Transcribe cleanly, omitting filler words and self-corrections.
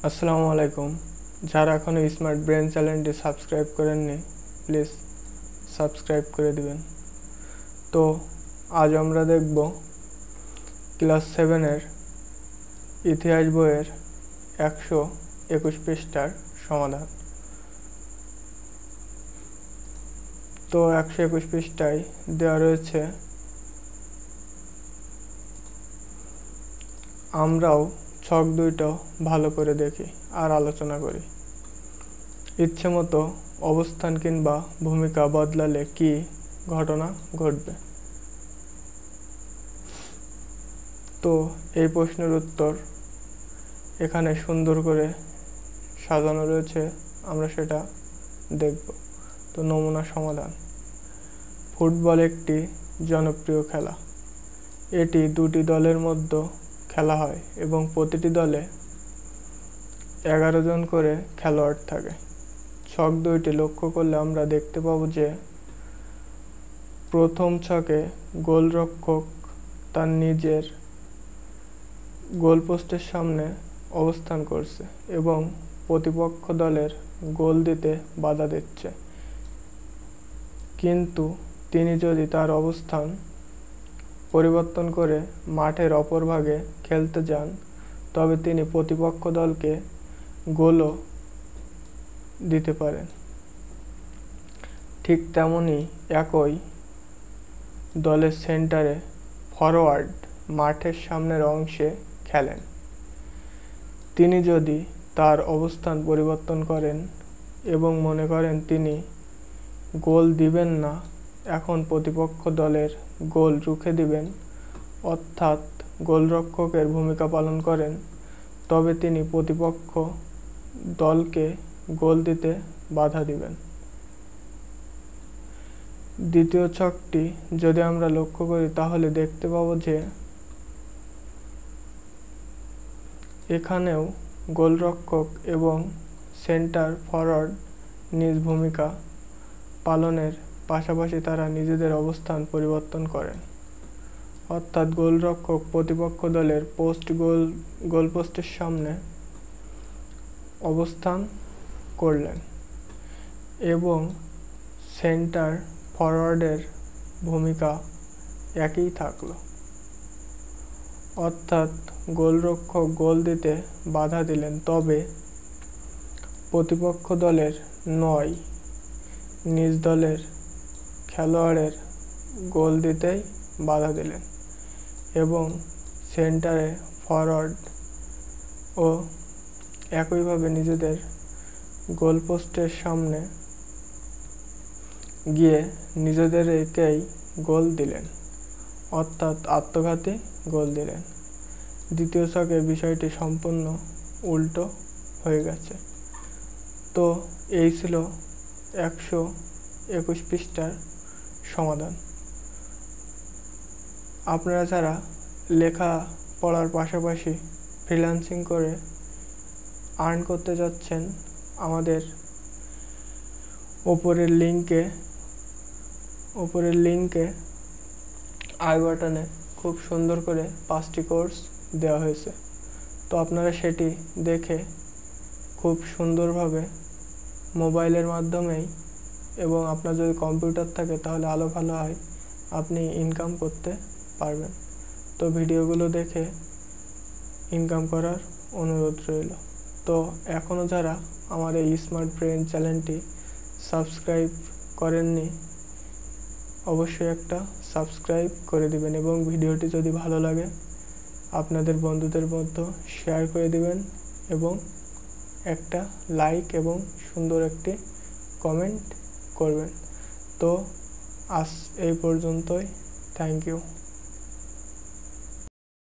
আসসালামু আলাইকুম। যারা এখনো স্মার্ট ব্রেন চ্যানেলটি সাবস্ক্রাইব করেননি, প্লিজ সাবস্ক্রাইব করে দিবেন। তো আজ আমরা দেখব ক্লাস 7-এর ইতিহাস বইয়ের 121 পৃষ্ঠার সমাধান। তো 121 পৃষ্ঠায় দেওয়া রয়েছে আমরাও ছক দুইটা ভালো করে দেখি আর আলোচনা করি। ইচ্ছে মতো অবস্থান কিংবা ভূমিকা বদলালে কি ঘটনা ঘটবে। তো এই প্রশ্নের উত্তর এখানে সুন্দর করে সাজানো রয়েছে, আমরা সেটা দেখব। তো নমুনা সমাধান। ফুটবল একটি জনপ্রিয় খেলা। এটি দুটি দলের মধ্যে খেলা হয় এবং প্রতিটি দলে 11 জন করে খেলোয়াড় থাকে। ছক দুইটি লক্ষ্য করলে আমরা দেখতে পাবো যে প্রথম ছকে গোলরক্ষক তার নিজের গোলপোস্টের সামনে অবস্থান করছে এবং প্রতিপক্ষ দলের গোল দিতে বাধা দিচ্ছে, কিন্তু তিনি যদি তার অবস্থান পরিবর্তন করে মাঠের অপর ভাগে খেলতে যান তবে তিনি প্রতিপক্ষ দলকে গোলও দিতে পারেন। ঠিক তেমনি একই দলের সেন্টারে ফরওয়ার্ড মাঠের সামনের অংশে খেলেন। তিনি যদি তার অবস্থান পরিবর্তন করেন এবং মনে করেন তিনি গোল দিবেন না, এখন প্রতিপক্ষ দলের গোল রুখে দিবেন, অর্থাৎ গোলরক্ষকের ভূমিকা পালন করেন, তবে তিনি প্রতিপক্ষ দলকে গোল দিতে বাধা দিবেন। দ্বিতীয় ছকটি যদি আমরা লক্ষ্য করি তাহলে দেখতে পাবো যে এখানেও গোলরক্ষক এবং সেন্টার ফরওয়ার্ড নিজ ভূমিকা পালনের পাশাপাশি তারা নিজেদের অবস্থান পরিবর্তন করেন, অর্থাৎ গোলরক্ষক প্রতিপক্ষ দলের গোলপোস্টের সামনে অবস্থান করলেন এবং সেন্টার ফরওয়ার্ডের ভূমিকা একই থাকলো, অর্থাৎ গোলরক্ষক গোল দিতে বাধা দিলেন, তবে প্রতিপক্ষ দলের নয়, নিজ দলের খেলোয়াড়ের গোল দিতেই বাধা দিলেন এবং সেন্টারে ফরওয়ার্ড ও একইভাবে নিজেদের গোলপোস্টের সামনে গিয়ে নিজেদেরকেই গোল দিলেন, অর্থাৎ আত্মঘাতী গোল দিলেন। দ্বিতীয় ছকে বিষয়টি সম্পূর্ণ উল্টো হয়ে গেছে। তো এই ছিল 121 পৃষ্ঠার সমাধান। আপনারা যারা লেখা পড়ার পাশাপাশি ফ্রিল্যান্সিং করে আর্ন করতে যাচ্ছেন, আমাদের উপরের লিঙ্কে আই বাটনে খুব সুন্দর করে 5টি কোর্স দেওয়া হয়েছে। তো আপনারা সেটি দেখে খুব সুন্দরভাবে মোবাইলের মাধ্যমেই, এবং আপনার যদি কম্পিউটার থাকে তাহলে আলো ভালো হয়, আপনি ইনকাম করতে পারবেন। তো ভিডিওগুলো দেখে ইনকাম করার অনুরোধ রইল। তো এখনও যারা আমার এই স্মার্ট ব্রেন চ্যানেলটি সাবস্ক্রাইব করেননি, অবশ্যই একটা সাবস্ক্রাইব করে দিবেন এবং ভিডিওটি যদি ভালো লাগে আপনাদের বন্ধুদের মধ্যে শেয়ার করে দিবেন এবং একটা লাইক এবং সুন্দর একটি কমেন্ট করবেন। তো আজ এই পর্যন্তই। Thank you.